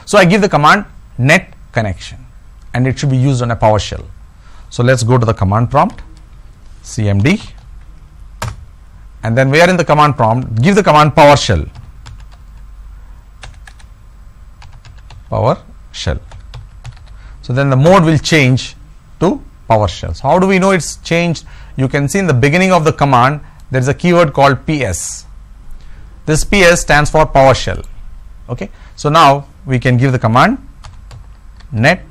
So I give the command net connection and it should be used on a PowerShell. So let's go to the command prompt, cmd, and then where in the command prompt, give the command PowerShell. PowerShell. So then the mode will change to PowerShell. So how do we know it's changed? You can see in the beginning of the command there is a keyword called PS. This PS stands for PowerShell. Okay. So now we can give the command net.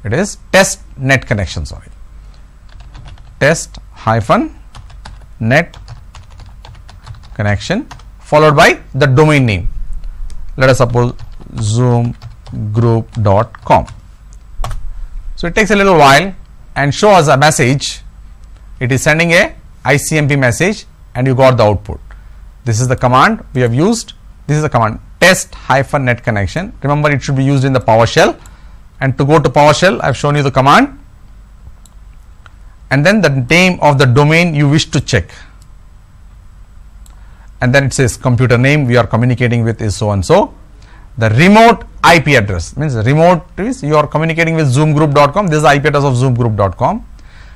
It is test net connection. Sorry. Test hyphen net connection followed by the domain name. Let us suppose zoomgroup.com. So it takes a little while and show us a message. It is sending a ICMP message and you got the output. This is the command we have used. This is the command test hyphen net connection. Remember, it should be used in the PowerShell, and to go to PowerShell I have shown you the command and then the name of the domain you wish to check, and then it says computer name we are communicating with is so and so. The remote IP address means remote is you are communicating with zoomgroup.com. This is the IP address of zoomgroup.com.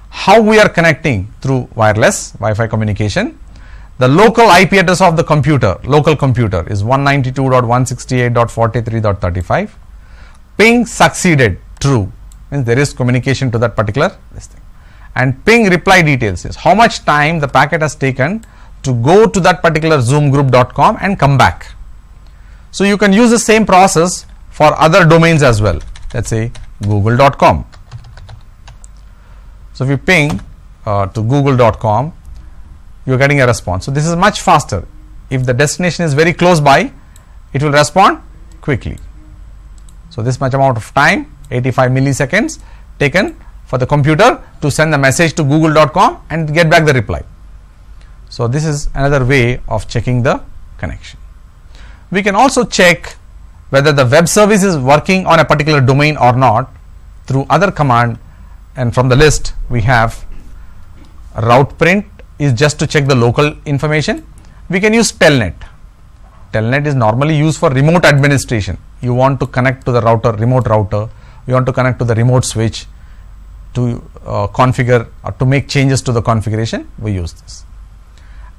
How we are connecting through wireless Wi-Fi communication. The local IP address of the computer, local computer, is 192.168.43.35. Ping succeeded, true, means there is communication to that particular this thing. And ping reply details is how much time the packet has taken to go to that particular zoomgroup.com and come back. So you can use the same process for other domains as well. Let's say google.com. So if you ping to google.com, you are getting a response. So this is much faster. If the destination is very close by, it will respond quickly. So this much amount of time, 85 milliseconds taken for the computer to send the message to google.com and get back the reply. So this is another way of checking the connection. We can also check whether the web service is working on a particular domain or not through other command, and from the list we have route print is just to check the local information. We can use Telnet. Telnet is normally used for remote administration. You want to connect to the router, remote router, you want to connect to the remote switch to configure or to make changes to the configuration, we use this.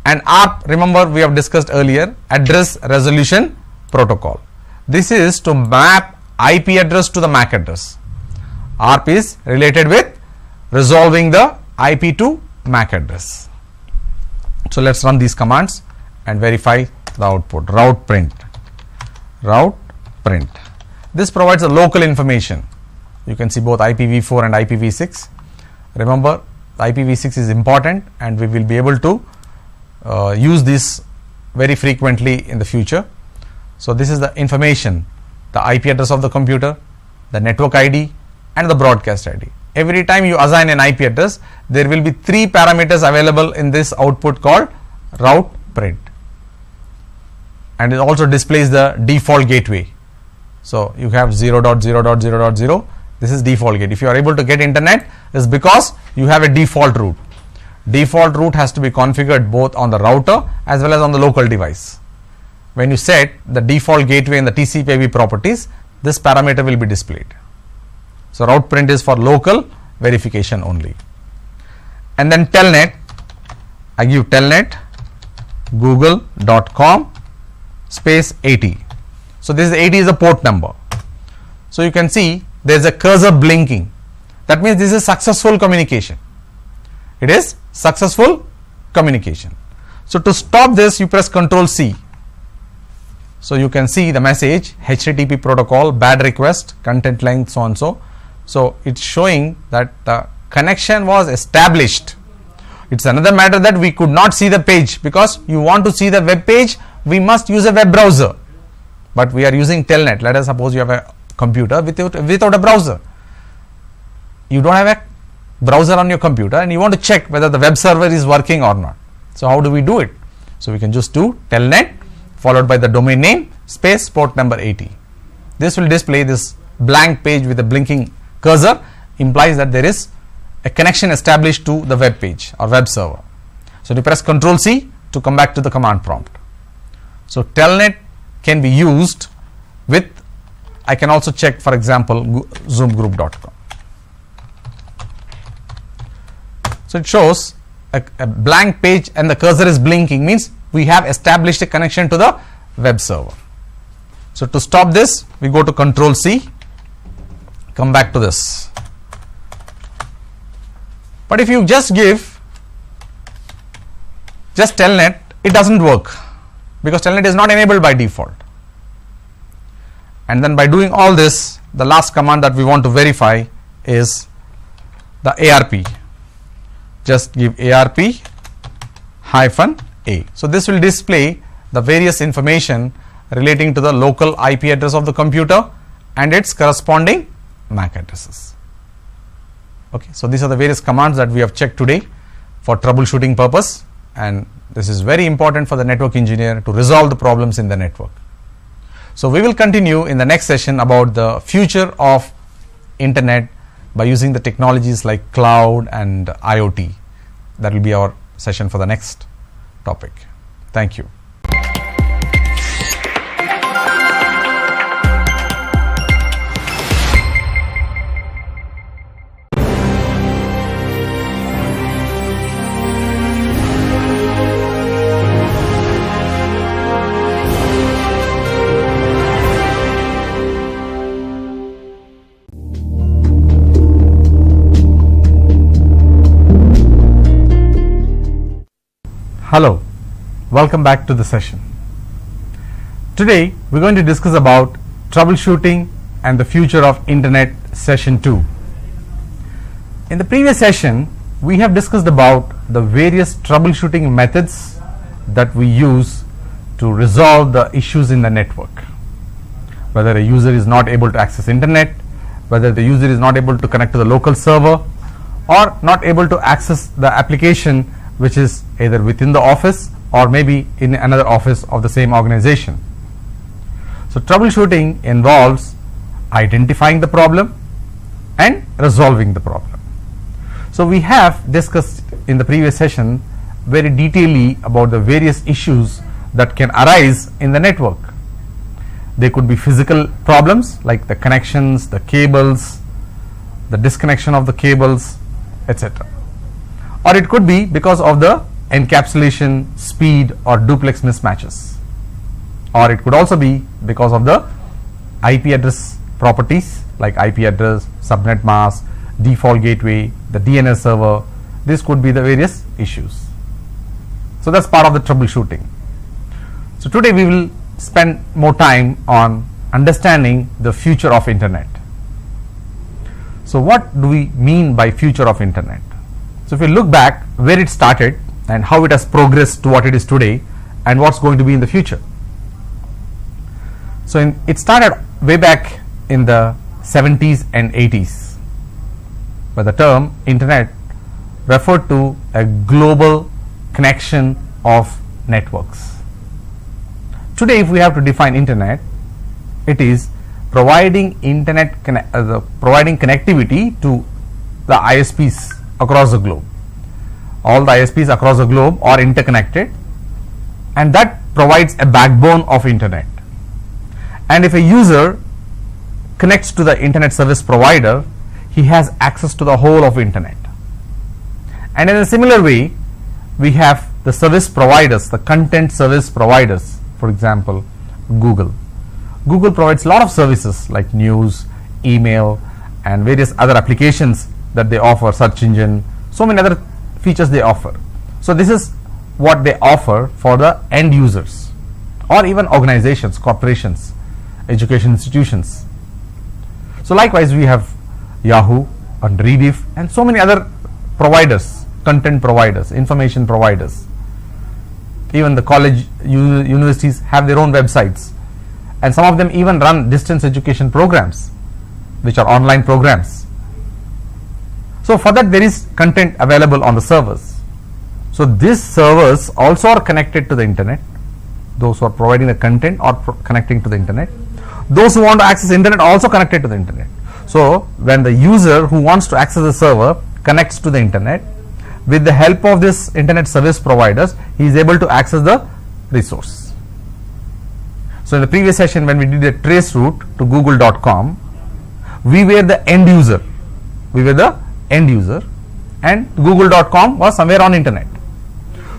And ARP, remember we have discussed earlier, address resolution protocol. This is to map IP address to the MAC address. ARP is related with resolving the IP to MAC address. So let's run these commands and verify the output. Route print. This provides the local information. You can see both IPv4 and IPv6. Remember, IPv6 is important and we will be able to use this very frequently in the future. So this is the information, the IP address of the computer, the network ID and the broadcast ID. Every time you assign an IP address, there will be 3 parameters available in this output called route print, and it also displays the default gateway. So you have 0.0.0.0. This is default gate. If you are able to get internet, it's because you have a default route. Default route has to be configured both on the router as well as on the local device. When you set the default gateway in the TCP/IP properties, this parameter will be displayed. So route print is for local verification only. And then Telnet, I give Telnet google.com space 80. So this is 80 is the port number. So you can see there is a cursor blinking. That means this is successful communication. It is successful communication. So to stop this, you press Ctrl C. So you can see the message HTTP protocol, bad request, content length, so and so. So it's showing that the connection was established. It's another matter that we could not see the page, because you want to see the web page, we must use a web browser. But we are using Telnet. Let us suppose you have a computer without a browser. You don't have a browser on your computer and you want to check whether the web server is working or not. So how do we do it? So we can just do Telnet followed by the domain name space port number 80. This will display this blank page with a blinking cursor, implies that there is a connection established to the web page or web server. So you press Ctrl C to come back to the command prompt. So Telnet can be used with, I can also check, for example, zoomgroup.com. So it shows a blank page and the cursor is blinking, means we have established a connection to the web server. So to stop this, we go to Control C, come back to this. But if you just give just Telnet, it doesn't work, because Telnet is not enabled by default. And then by doing all this, the last command that we want to verify is the ARP. Just give ARP -A. So this will display the various information relating to the local IP address of the computer and its corresponding MAC addresses. Okay, so these are the various commands that we have checked today for troubleshooting purpose, and this is very important for the network engineer to resolve the problems in the network. So we will continue in the next session about the future of internet by using the technologies like cloud and IoT. That will be our session for the next topic. Thank you. Hello, welcome back to the session. Today we are going to discuss about troubleshooting and the future of internet, session 2. In the previous session, we have discussed about the various troubleshooting methods that we use to resolve the issues in the network. Whether a user is not able to access internet, whether the user is not able to connect to the local server, or not able to access the application which is either within the office or maybe in another office of the same organization. So troubleshooting involves identifying the problem and resolving the problem. So we have discussed in the previous session very detailedly about the various issues that can arise in the network. They could be physical problems like the connections, the cables, the disconnection of the cables, etc. Or it could be because of the encapsulation, speed, or duplex mismatches. Or it could also be because of the IP address properties like IP address, subnet mask, default gateway, the DNS server. This could be the various issues. So that's part of the troubleshooting. So today we will spend more time on understanding the future of internet. So what do we mean by future of internet? So if we look back where it started and how it has progressed to what it is today and what's going to be in the future. So it started way back in the 70s and 80s, where the term internet referred to a global connection of networks. Today if we have to define internet, it is providing providing connectivity to the ISPs across the globe. All the ISPs across the globe are interconnected, and that provides a backbone of internet. And if a user connects to the internet service provider, he has access to the whole of internet. And in a similar way, we have the service providers, the content service providers. For example, Google provides a lot of services like news, email, and various other applications that they offer, search engine, so many other features they offer. So this is what they offer for the end users or even organizations, corporations, education institutions. So likewise we have Yahoo and Rediff and so many other providers, content providers, information providers. Even the college universities have their own websites, and some of them even run distance education programs which are online programs. So for that there is content available on the servers. So these servers also are connected to the internet. Those who are providing the content are connecting to the internet. Those who want to access internet are also connected to the internet. So when the user who wants to access the server connects to the internet, with the help of this internet service providers, he is able to access the resource. So in the previous session, when we did a trace route to google.com, we were the end user. And google.com was somewhere on internet.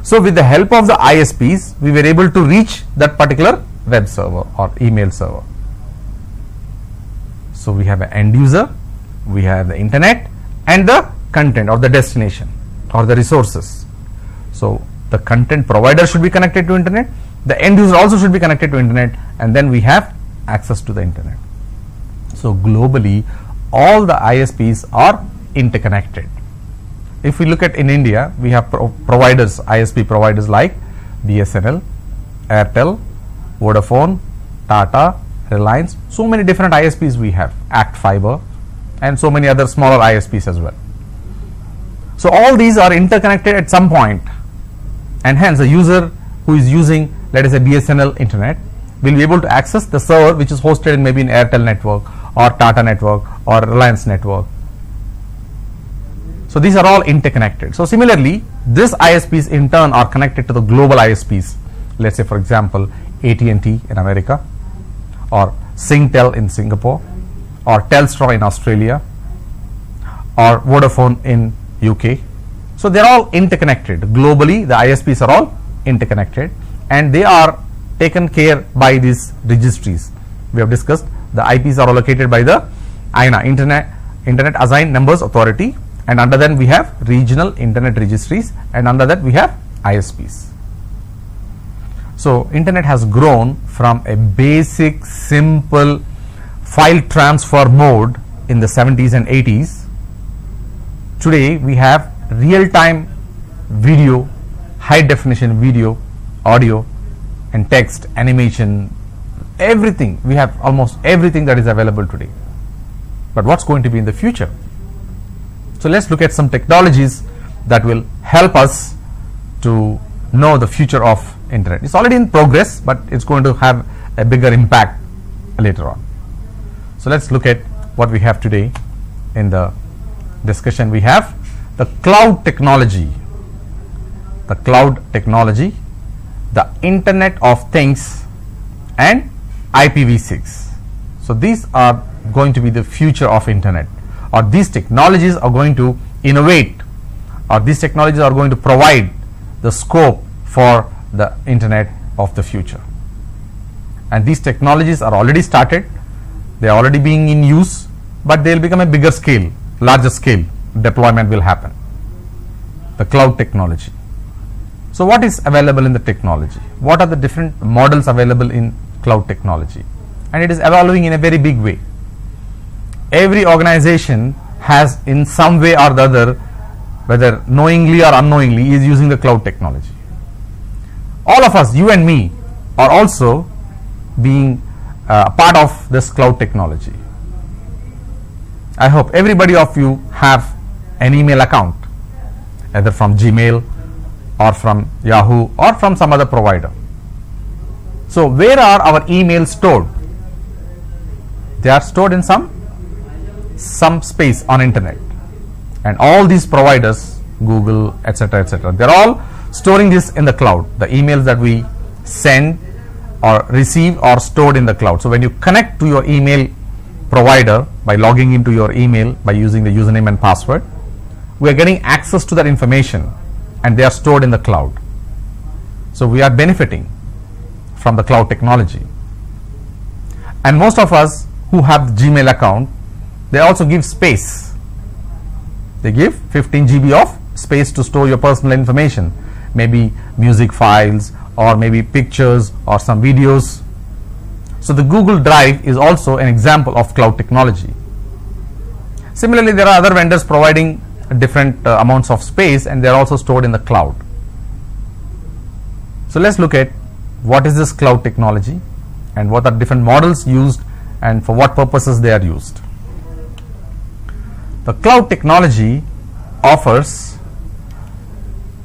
So with the help of the ISPs, we were able to reach that particular web server or email server. So we have an end user, we have the internet, and the content or the destination or the resources. So the content provider should be connected to internet, the end user also should be connected to internet, and then we have access to the internet. So globally, all the ISPs are interconnected. If we look at in India, we have providers, ISP providers like BSNL, Airtel, Vodafone, Tata, Reliance, so many different ISPs we have, Act Fiber, and so many other smaller ISPs as well. So all these are interconnected at some point, and hence a user who is using, let us say, BSNL internet will be able to access the server which is hosted in maybe in Airtel network or Tata network or Reliance network. So these are all interconnected. So similarly, these ISPs in turn are connected to the global ISPs. Let's say, for example, AT&T in America, or Singtel in Singapore, or Telstra in Australia, or Vodafone in UK. So they are all interconnected. Globally, the ISPs are all interconnected, and they are taken care by these registries. We have discussed the IPs are allocated by the INA, Internet Assigned Numbers Authority, and under that we have regional internet registries, and under that we have ISPs. So internet has grown from a basic simple file transfer mode in the 70s and 80s. Today we have real-time video, high definition video, audio and text, animation, everything. We have almost everything that is available today. But what's going to be in the future? So let's look at some technologies that will help us to know the future of internet. It's already in progress, but it's going to have a bigger impact later on. So let's look at what we have today in the discussion. We have the cloud technology, the Internet of Things, and IPv6. So these are going to be the future of internet, or these technologies are going to innovate, or these technologies are going to provide the scope for the internet of the future. And these technologies are already started, they are already being in use, but they will become a bigger scale, larger scale deployment will happen. The cloud technology. So what is available in the technology? What are the different models available in cloud technology? And it is evolving in a very big way. Every organization has in some way or the other, whether knowingly or unknowingly, is using the cloud technology. All of us, you and me, are also being part of this cloud technology. I hope everybody of you have an email account, either from Gmail or from Yahoo or from some other provider. So where are our emails stored? They are stored in some space on internet, and all these providers, Google, etc., they're all storing this in the cloud. The emails that we send or receive are stored in the cloud. So when you connect to your email provider by logging into your email by using the username and password, we are getting access to that information, and they are stored in the cloud. So we are benefiting from the cloud technology. And most of us who have the Gmail account, they also give space. They give 15 GB of space to store your personal information, maybe music files or maybe pictures or some videos. So the Google Drive is also an example of cloud technology. Similarly, there are other vendors providing different amounts of space, and they are also stored in the cloud. So let's look at what is this cloud technology and what are different models used and for what purposes they are used. The cloud technology offers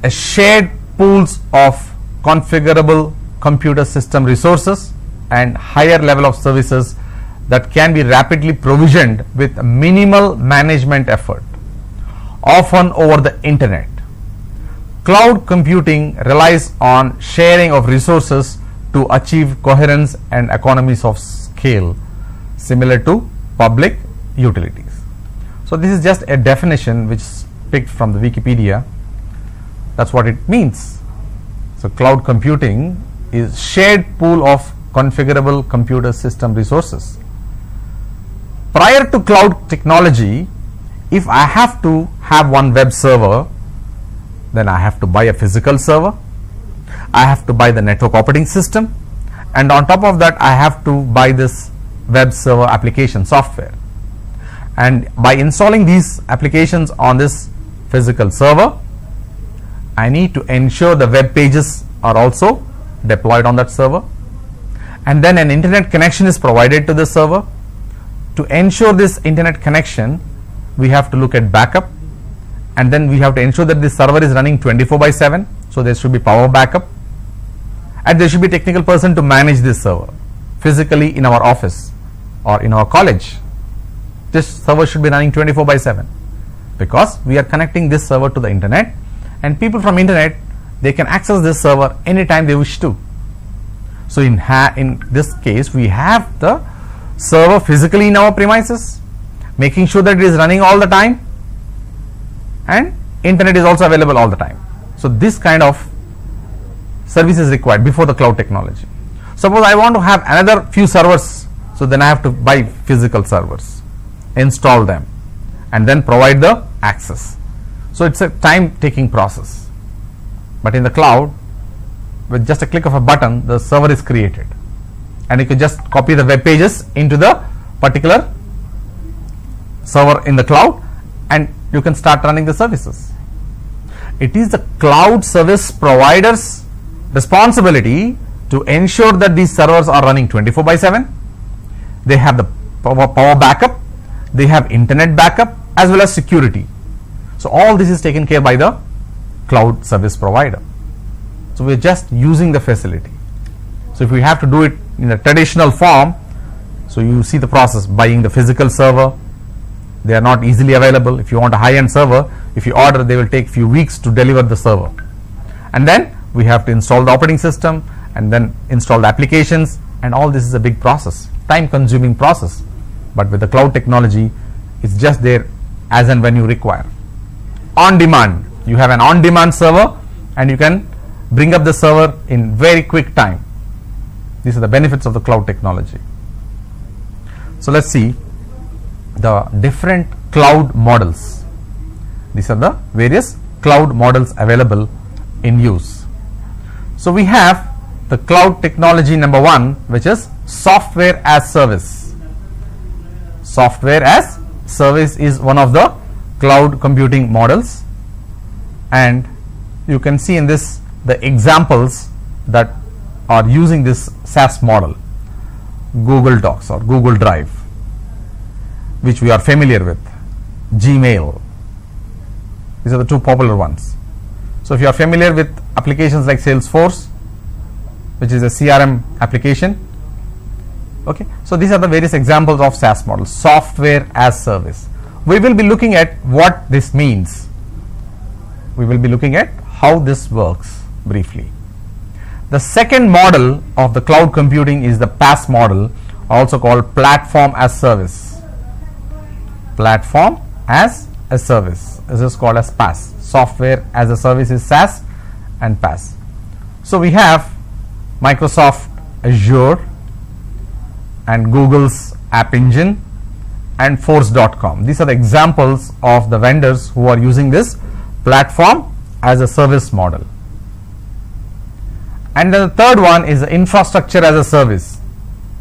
a shared pools of configurable computer system resources and higher level of services that can be rapidly provisioned with minimal management effort, often over the internet. Cloud computing relies on sharing of resources to achieve coherence and economies of scale similar to public utilities. So this is just a definition which is picked from the Wikipedia. That's what it means. So cloud computing is shared pool of configurable computer system resources. Prior to cloud technology, if I have to have one web server, then I have to buy a physical server, I have to buy the network operating system, and on top of that I have to buy this web server application software. And by installing these applications on this physical server, I need to ensure the web pages are also deployed on that server, and then an internet connection is provided to the server. To ensure this internet connection, we have to look at backup, and then we have to ensure that the server is running 24/7, so there should be power backup, and there should be a technical person to manage this server physically in our office or in our college. This server should be running 24/7 because we are connecting this server to the internet, and people from internet, they can access this server anytime they wish to. So in this case, we have the server physically in our premises, making sure that it is running all the time, and internet is also available all the time. So this kind of service is required before the cloud technology. Suppose I want to have another few servers, so then I have to buy physical servers, install them, and then provide the access. So it's a time taking process. But in the cloud, with just a click of a button, the server is created, and you can just copy the web pages into the particular server in the cloud, and you can start running the services. It is the cloud service provider's responsibility to ensure that these servers are running 24/7. They have the power backup, they have internet backup, as well as security. So all this is taken care by the cloud service provider. So we are just using the facility. So if we have to do it in a traditional form, so you see the process: buying the physical server. They are not easily available. If you want a high-end server, if you order, they will take few weeks to deliver the server. And then we have to install the operating system, and then install the applications, and all this is a big process, time-consuming process. But with the cloud technology, it's just there as and when you require. On demand, you have an on-demand server, and you can bring up the server in very quick time. These are the benefits of the cloud technology. So let's see the different cloud models. These are the various cloud models available in use. So we have the cloud technology number one, which is software as service. Software as service is one of the cloud computing models, and you can see in this the examples that are using this SaaS model: Google Docs or Google Drive, which we are familiar with, Gmail. These are the two popular ones. So if you are familiar with applications like Salesforce, which is a CRM application, okay, so these are the various examples of SaaS models, software as service. We will be looking at what this means. We will be looking at how this works briefly. The second model of the cloud computing is the PaaS model, also called platform as service. Platform as a service. This is called as PaaS. Software as a service is SaaS and PaaS. So we have Microsoft Azure and Google's App Engine and Force.com. These are the examples of the vendors who are using this platform as a service model. And then the third one is the infrastructure as a service,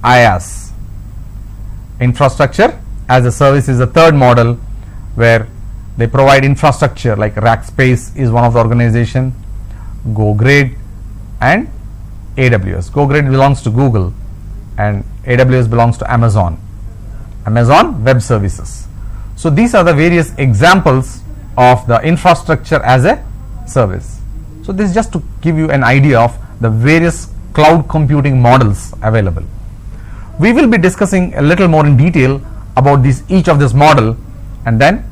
IaaS. Infrastructure as a service is the third model, where they provide infrastructure like Rackspace is one of the organization, GoGrid and AWS. GoGrid belongs to Google and AWS belongs to Amazon Web Services. So these are the various examples of the infrastructure as a service. So this is just to give you an idea of the various cloud computing models available. We will be discussing a little more in detail about each of this model, and then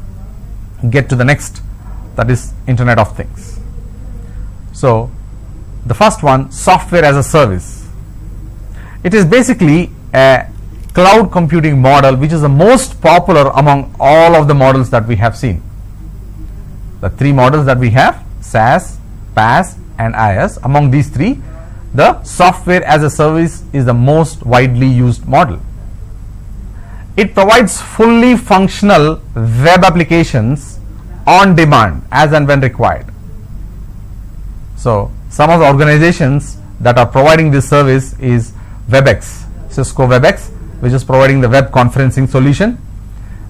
get to the next, that is Internet of Things. So the first one, software as a service. It is basically a cloud computing model which is the most popular among all of the models that we have seen. The three models that we have, SaaS, PaaS and IaaS, among these three, the software as a service is the most widely used model. It provides fully functional web applications on demand as and when required. So some of the organizations that are providing this service is WebEx, Cisco WebEx, which is providing the web conferencing solution.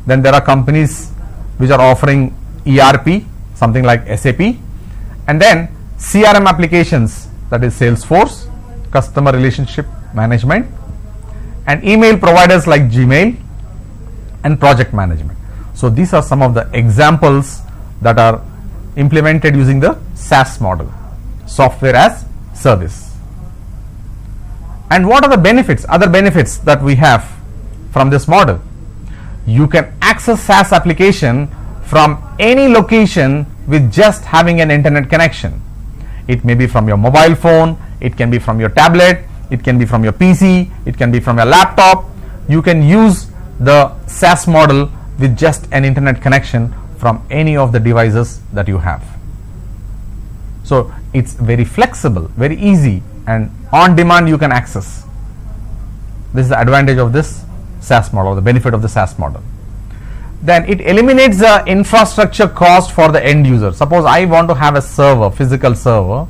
Then there are companies which are offering ERP, something like SAP, and then CRM applications, that is Salesforce, customer relationship management, and email providers like Gmail and project management. So these are some of the examples that are implemented using the SaaS model, software as service. And what are the benefits, other benefits that we have from this model? You can access SaaS application from any location with just having an internet connection. It may be from your mobile phone, it can be from your tablet, it can be from your PC, it can be from your laptop. You can use the SaaS model with just an internet connection from any of the devices that you have. So it's very flexible, very easy, and on demand you can access. This is the advantage of this SaaS model, the benefit of the SaaS model. Then it eliminates the infrastructure cost for the end user. Suppose I want to have a server, physical server,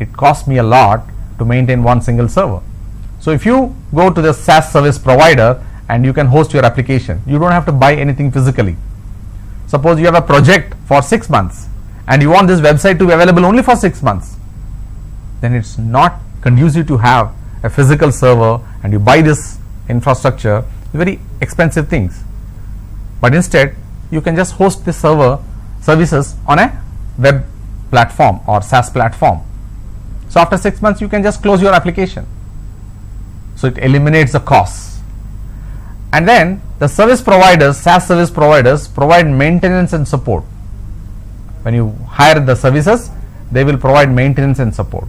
it costs me a lot to maintain one single server. So if you go to the SaaS service provider and you can host your application, you don't have to buy anything physically. Suppose you have a project for 6 months and you want this website to be available only for 6 months, then it's not conducive to have a physical server and you buy this infrastructure, very expensive things. But instead you can just host the server services on a web platform or SaaS platform. So after 6 months you can just close your application. So it eliminates the costs. And then the service providers, SaaS service providers, provide maintenance and support. When you hire the services, they will provide maintenance and support.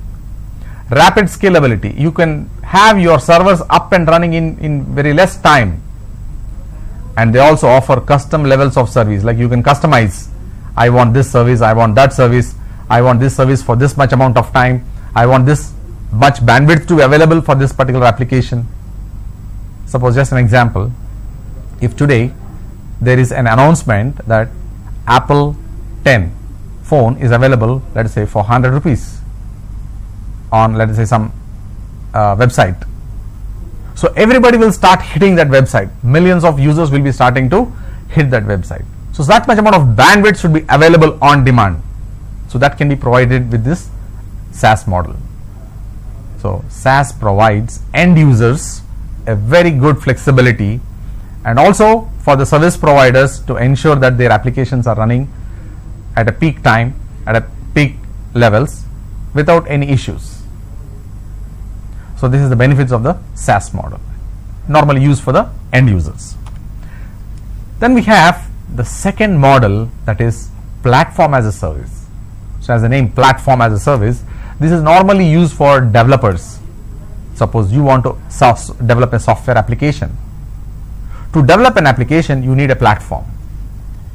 Rapid scalability. You can have your servers up and running in very less time. And they also offer custom levels of service, like you can customize. I want this service, I want that service, I want this service for this much amount of time, I want this much bandwidth to be available for this particular application. Suppose, just an example, if today there is an announcement that Apple 10 phone is available, let us say for 100 rupees on, let us say, some website. So everybody will start hitting that website. Millions of users will be starting to hit that website. So that much amount of bandwidth should be available on demand. So that can be provided with this SaaS model. So SaaS provides end users a very good flexibility, and also for the service providers to ensure that their applications are running at a peak time, at a peak levels without any issues. So this is the benefits of the SaaS model, normally used for the end users. Then we have the second model, that is platform as a service. So as the name, platform as a service, this is normally used for developers. Suppose you want to develop a software application. To develop an application, you need a platform,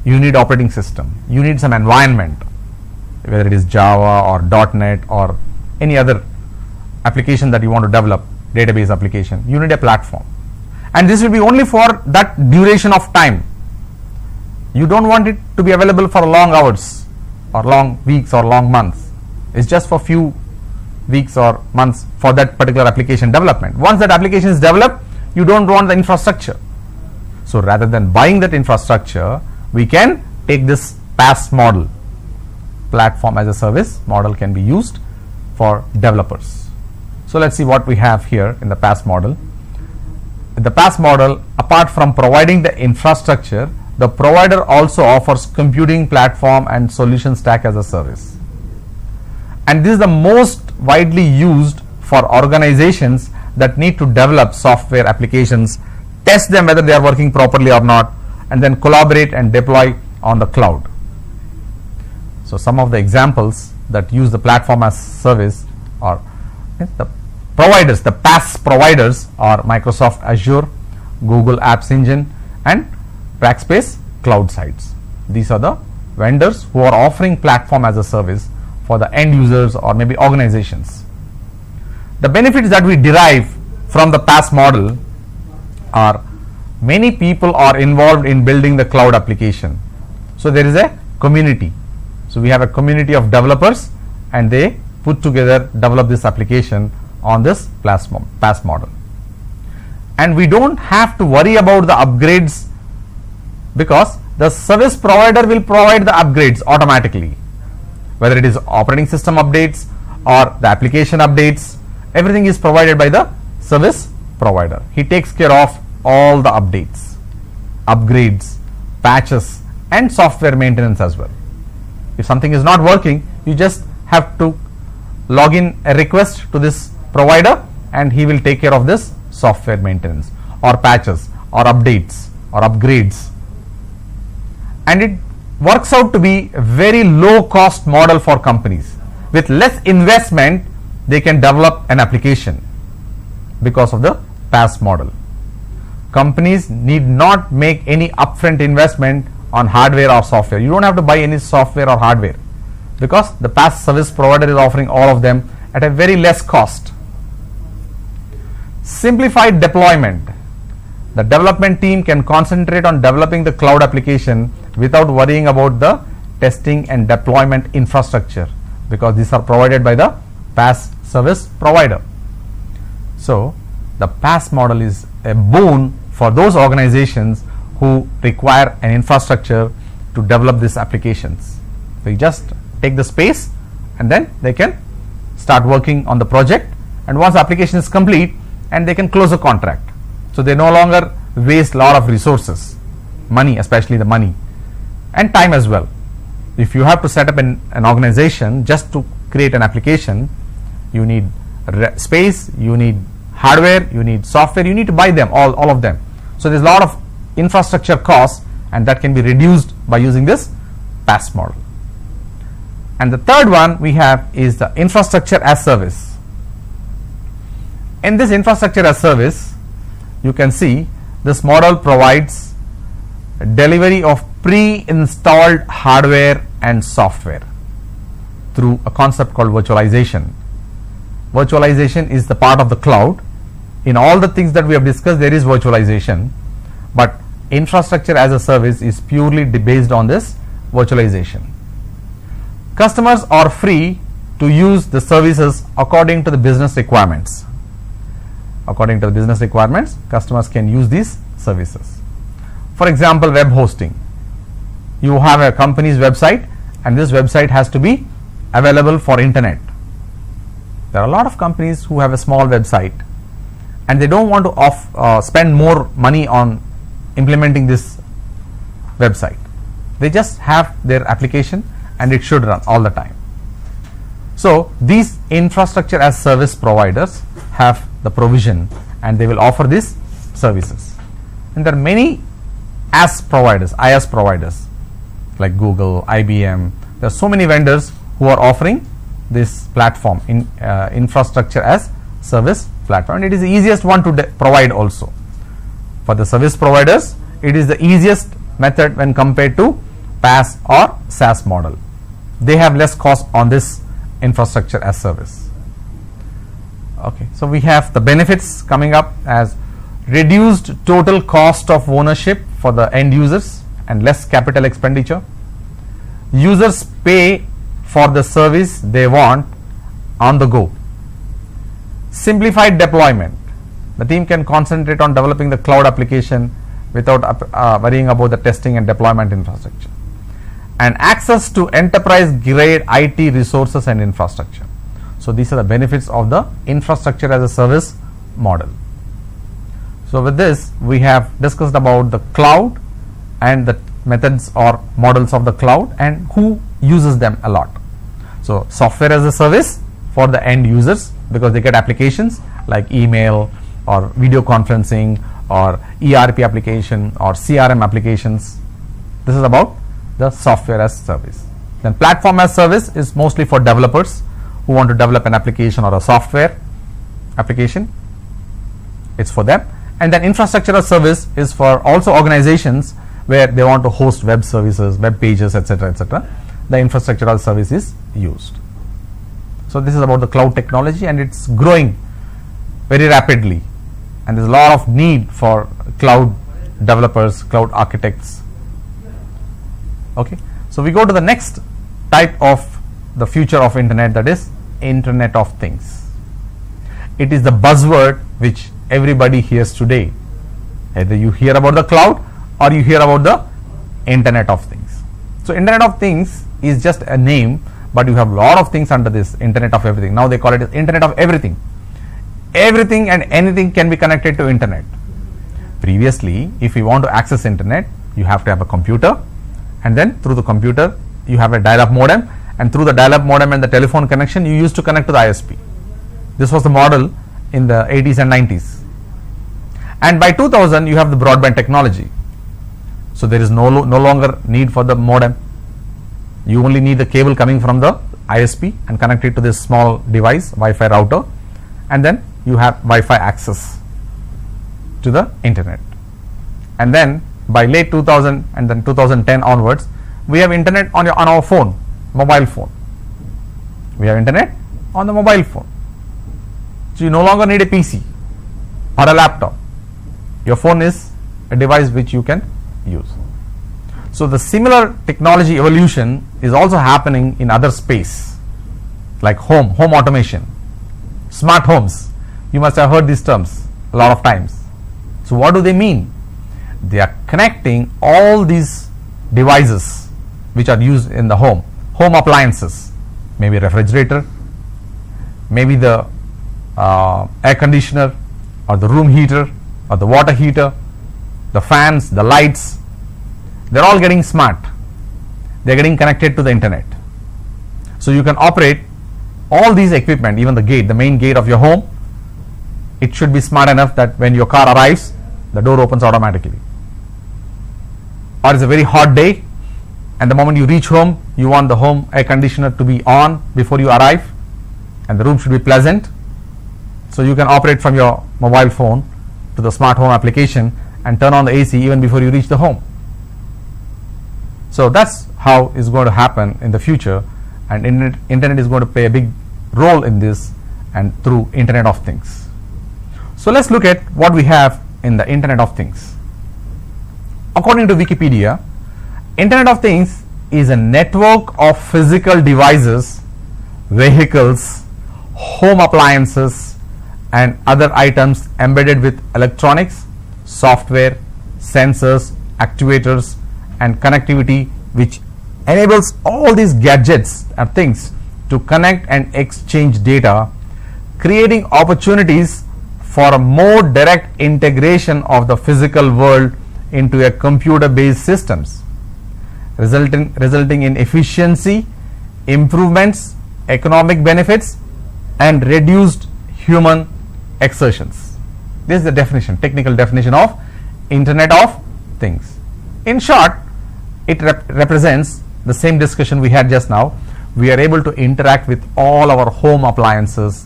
you need operating system, you need some environment, whether it is Java or .NET or any other application that you want to develop, database application, you need a platform. And this will be only for that duration of time. You don't want it to be available for long hours or long weeks or long months. It's just for few weeks or months for that particular application development. Once that application is developed, you don't want the infrastructure. So rather than buying that infrastructure, we can take this PaaS model, platform as a service model, can be used for developers. So let's see what we have here in the PaaS model. In the PaaS model, apart from providing the infrastructure, the provider also offers computing platform and solution stack as a service. And this is the most widely used for organizations that need to develop software applications, test them whether they are working properly or not, and then collaborate and deploy on the cloud. So some of the examples that use the platform as service are the providers, the PaaS providers are Microsoft Azure, Google Apps Engine and Rackspace Cloud Sites. These are the vendors who are offering platform as a service for the end users or maybe organizations. The benefits that we derive from the PaaS model are many people are involved in building the cloud application. So there is a community. So we have a community of developers and they put together, develop this application on this PaaS model. And we don't have to worry about the upgrades because the service provider will provide the upgrades automatically, whether it is operating system updates or the application updates. Everything is provided by the service provider. He takes care of all the updates, upgrades, patches and software maintenance as well. If something is not working, you just have to log in a request to this provider and he will take care of this software maintenance or patches or updates or upgrades. And it works out to be a very low cost model for companies. With less investment, they can develop an application because of the PaaS model. Companies need not make any upfront investment on hardware or software. You don't have to buy any software or hardware because the PaaS service provider is offering all of them at a very less cost. Simplified deployment. The development team can concentrate on developing the cloud application without worrying about the testing and deployment infrastructure because these are provided by the PaaS service provider. So the PaaS model is a boon for those organizations who require an infrastructure to develop these applications. So you just take the space and then they can start working on the project, and once the application is complete and they can close a contract. So they no longer waste a lot of resources, money, especially the money and time as well. If you have to set up an organization just to create an application, you need space, you need hardware, you need software, you need to buy them, all of them. So there's a lot of infrastructure costs and that can be reduced by using this PaaS model. And the third one we have is the infrastructure as service. In this infrastructure as service, you can see this model provides delivery of pre-installed hardware and software through a concept called virtualization. Virtualization is the part of the cloud. In all the things that we have discussed, there is virtualization, but infrastructure as a service is purely based on this virtualization. Customers are free to use the services according to the business requirements. According to the business requirements, customers can use these services. For example, web hosting. You have a company's website and this website has to be available for internet. There are a lot of companies who have a small website and they don't want to spend more money on implementing this website. They just have their application and it should run all the time. So these infrastructure as service providers have the provision and they will offer these services. And there are many IaaS providers like Google, IBM. There are so many vendors who are offering this platform in infrastructure as service platform, and it is the easiest one to provide also. For the service providers, it is the easiest method when compared to PaaS or SaaS model. They have less cost on this infrastructure as service. Okay, so we have the benefits coming up as reduced total cost of ownership for the end users and less capital expenditure. Users pay for the service they want on the go. Simplified deployment. The team can concentrate on developing the cloud application without worrying about the testing and deployment infrastructure. And access to enterprise grade IT resources and infrastructure. So these are the benefits of the infrastructure as a service model. So with this, we have discussed about the cloud and the methods or models of the cloud and who uses them a lot. So software as a service for the end users, because they get applications like email or video conferencing or ERP application or CRM applications. This is about the software as service. Then platform as service is mostly for developers who want to develop an application or a software, application, it's for them. And then infrastructure as service is for also organizations where they want to host web services, web pages, etc., etc. The infrastructure as service is used. So this is about the cloud technology, and it's growing very rapidly, and there's a lot of need for cloud developers, cloud architects. Okay, so we go to the next type of the future of internet, that is Internet of Things. It is the buzzword which everybody hears today. Either you hear about the cloud or you hear about the Internet of Things. So Internet of Things is just a name, but you have a lot of things under this Internet of Everything. Now they call it Internet of Everything. Everything and anything can be connected to internet. Previously, if you want to access internet, you have to have a computer, and then through the computer you have a dial-up modem, and through the dial-up modem and the telephone connection you used to connect to the ISP. This was the model in the 80s and 90s. And by 2000 you have the broadband technology. So there is no longer need for the modem. You only need the cable coming from the ISP and connect it to this small device, Wi-Fi router, and then you have Wi-Fi access to the internet. And then by late 2000 and then 2010 onwards, we have internet on our phone, mobile phone. We have internet on the mobile phone. So you no longer need a PC or a laptop. Your phone is a device which you can use. So the similar technology evolution is also happening in other space, like home automation, smart homes. You must have heard these terms a lot of times. So what do they mean? They are connecting all these devices which are used in the home appliances, maybe refrigerator, maybe the air conditioner or the room heater or the water heater, the fans, the lights. They're all getting smart. They're getting connected to the internet. So you can operate all these equipment, even the gate, the main gate of your home. It should be smart enough that when your car arrives, the door opens automatically. Or it's a very hot day, and the moment you reach home, you want the home air conditioner to be on before you arrive, and the room should be pleasant. So you can operate from your mobile phone to the smart home application and turn on the AC even before you reach the home. So that's how it's going to happen in the future, and internet is going to play a big role in this, and through Internet of Things. So let's look at what we have in the Internet of Things. According to Wikipedia, Internet of Things is a network of physical devices, vehicles, home appliances, and other items embedded with electronics, software, sensors, actuators, and connectivity, which enables all these gadgets and things to connect and exchange data, creating opportunities for a more direct integration of the physical world into a computer-based systems, resulting in efficiency, improvements, economic benefits, and reduced human exertions. This is the definition, technical definition of Internet of Things. In short, it represents the same discussion we had just now. We are able to interact with all our home appliances,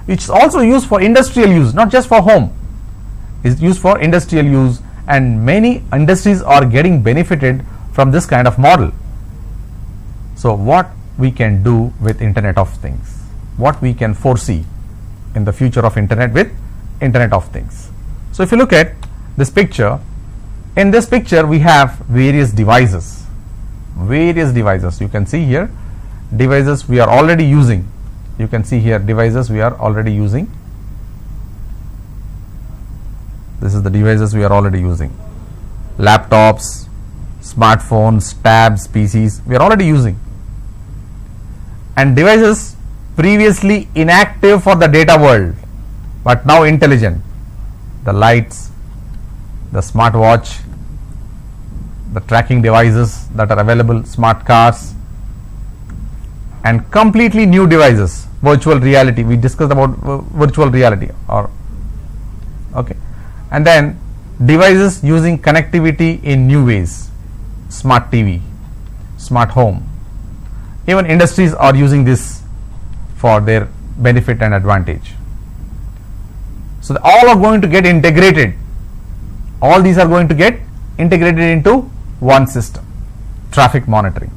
which is also used for industrial use, not just for home. It's used for industrial use, and many industries are getting benefited from this kind of model. So what we can do with Internet of Things, what we can foresee in the future of internet with Internet of Things. So if you look at this picture, in this picture we have various devices. You can see here devices we are already using. You can see here devices we are already using. This is the devices we are already using. Laptops, smartphones, tabs, PCs, we are already using. And devices previously inactive for the data world, but now intelligent. The lights, the smartwatch, the tracking devices that are available, smart cars, and completely new devices, virtual reality. We discussed about virtual reality, and then devices using connectivity in new ways, smart TV, smart home. Even industries are using this for their benefit and advantage. So all are going to get integrated. All these are going to get integrated into one system. Traffic monitoring,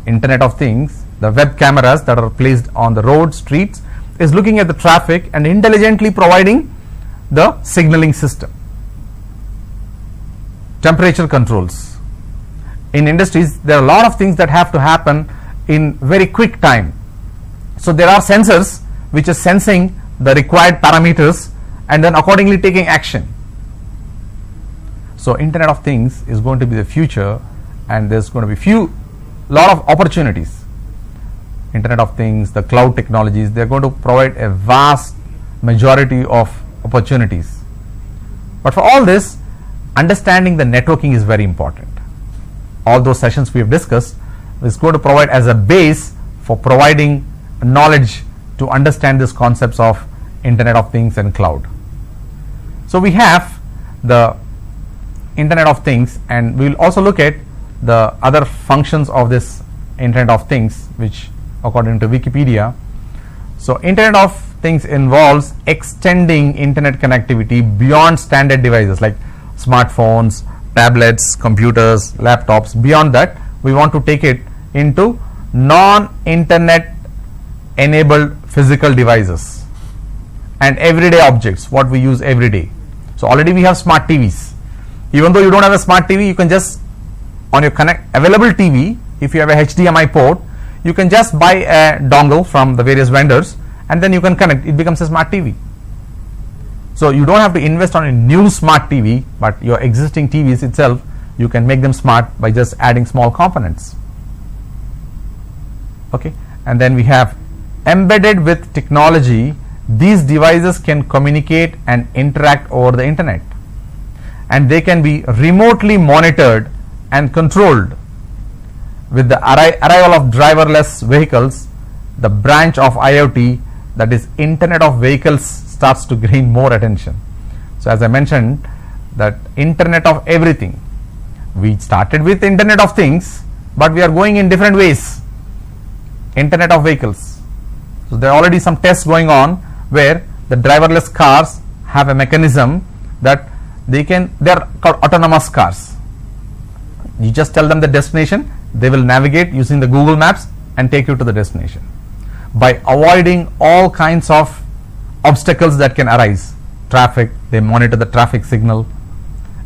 Internet of Things, the web cameras that are placed on the roads, streets, is looking at the traffic and intelligently providing the signaling system. Temperature controls. In industries, there are a lot of things that have to happen in very quick time. So there are sensors which are sensing the required parameters and then accordingly taking action. So Internet of Things is going to be the future, and there's going to be lot of opportunities. Internet of Things, the cloud technologies, they're going to provide a vast majority of opportunities. But for all this, understanding the networking is very important. All those sessions we have discussed is going to provide as a base for providing knowledge to understand these concepts of Internet of Things and cloud. So we have the Internet of Things, and we will also look at the other functions of this Internet of Things, which according to Wikipedia. So Internet of Things involves extending internet connectivity beyond standard devices like smartphones, tablets, computers, laptops. Beyond that, we want to take it into non-internet enabled physical devices and everyday objects, what we use every day. So already we have smart TVs. Even though you don't have a smart TV, you can just on your available TV, if you have a HDMI port, you can just buy a dongle from the various vendors and then you can connect. It becomes a smart TV. So you don't have to invest on a new smart TV, but your existing TVs itself, you can make them smart by just adding small components. Okay, and then we have embedded with technology. These devices can communicate and interact over the internet, and they can be remotely monitored and controlled. With the arrival of driverless vehicles, the branch of IoT, that is Internet of Vehicles, starts to gain more attention. So as I mentioned, that Internet of everything, we started with Internet of Things, but we are going in different ways. Internet of Vehicles. So there are already some tests going on where the driverless cars have a mechanism that they are called autonomous cars. You just tell them the destination, they will navigate using the Google Maps and take you to the destination. By avoiding all kinds of obstacles that can arise, traffic, they monitor the traffic signal,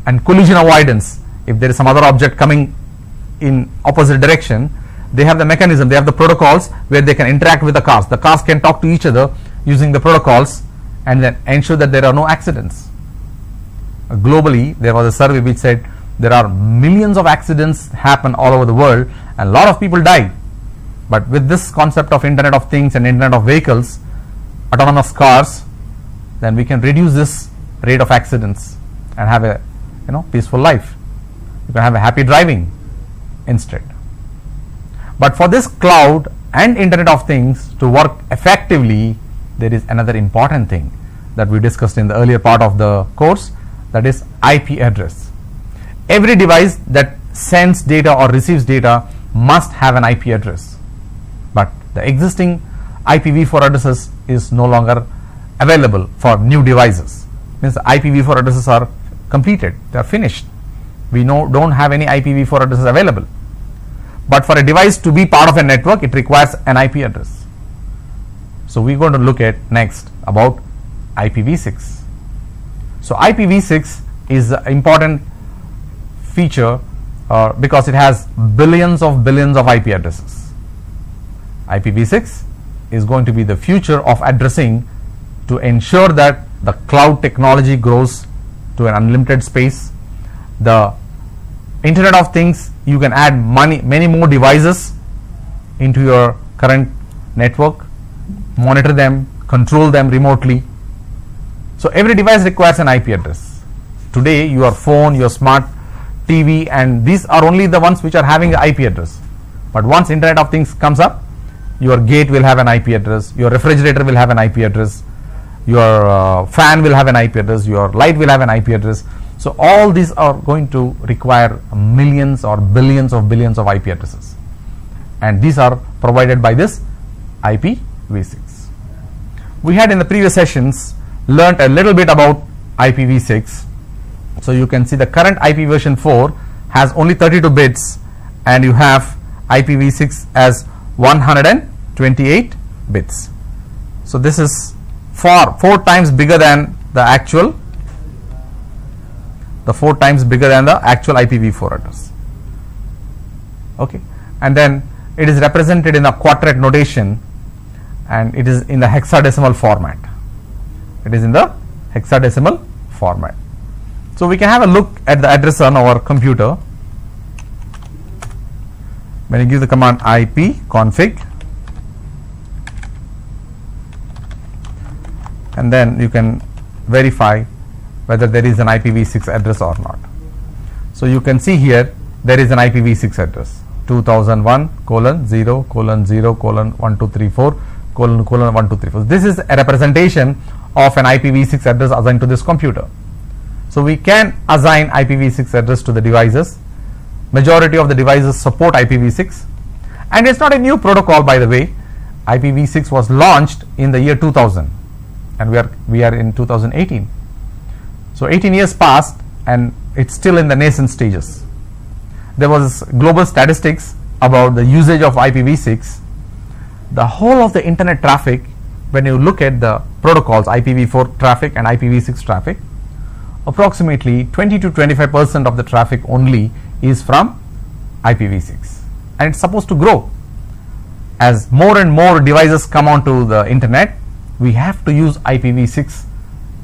and collision avoidance. If there is some other object coming in opposite direction, they have the mechanism, they have the protocols where they can interact with the cars. The cars can talk to each other using the protocols and then ensure that there are no accidents. Globally, there was a survey which said there are millions of accidents happen all over the world and a lot of people die. But with this concept of Internet of Things and Internet of Vehicles, autonomous cars, then we can reduce this rate of accidents and have a peaceful life. You can have a happy driving instead. But for this cloud and Internet of Things to work effectively, there is another important thing that we discussed in the earlier part of the course, that is IP address. Every device that sends data or receives data must have an IP address, but the existing IPv4 addresses is no longer available for new devices. Means the IPv4 addresses are completed, they are finished. We don't have any IPv4 addresses available. But for a device to be part of a network, it requires an IP address. So we're going to look at next about IPv6. So IPv6 is an important feature because it has billions of IP addresses. IPv6 is going to be the future of addressing to ensure that the cloud technology grows to an unlimited space. The Internet of Things, you can add many more devices into your current network, monitor them, control them remotely. So every device requires an IP address. Today your phone, your smart TV, and these are only the ones which are having the IP address. But once Internet of Things comes up, your gate will have an IP address, your refrigerator will have an IP address, your fan will have an IP address, your light will have an IP address. So all these are going to require millions or billions of IP addresses, and these are provided by this IPv6. We had in the previous sessions learnt a little bit about IPv6. So you can see the current IP version 4 has only 32 bits, and you have IPv6 as 128 bits. So this is four times bigger than the actual IPv4 address. Okay, and then it is represented in a quadret notation, and it is in the hexadecimal format. So we can have a look at the address on our computer. When you give the command ipconfig, and then you can verify whether there is an IPv6 address or not. So you can see here there is an IPv6 address 2001:0:0:1234::1234. This is a representation of an IPv6 address assigned to this computer. So we can assign IPv6 address to the devices. Majority of the devices support IPv6, and it's not a new protocol, by the way. IPv6 was launched in the year 2000, and we are in 2018. So 18 years passed, and it's still in the nascent stages. There was global statistics about the usage of IPv6. The whole of the internet traffic, when you look at the protocols, IPv4 traffic and IPv6 traffic, approximately 20 to 25% of the traffic only is from IPv6, and it's supposed to grow. As more and more devices come onto the internet, we have to use IPv6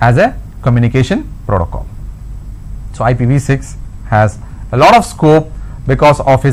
as a communication protocol. So IPv6 has a lot of scope because of its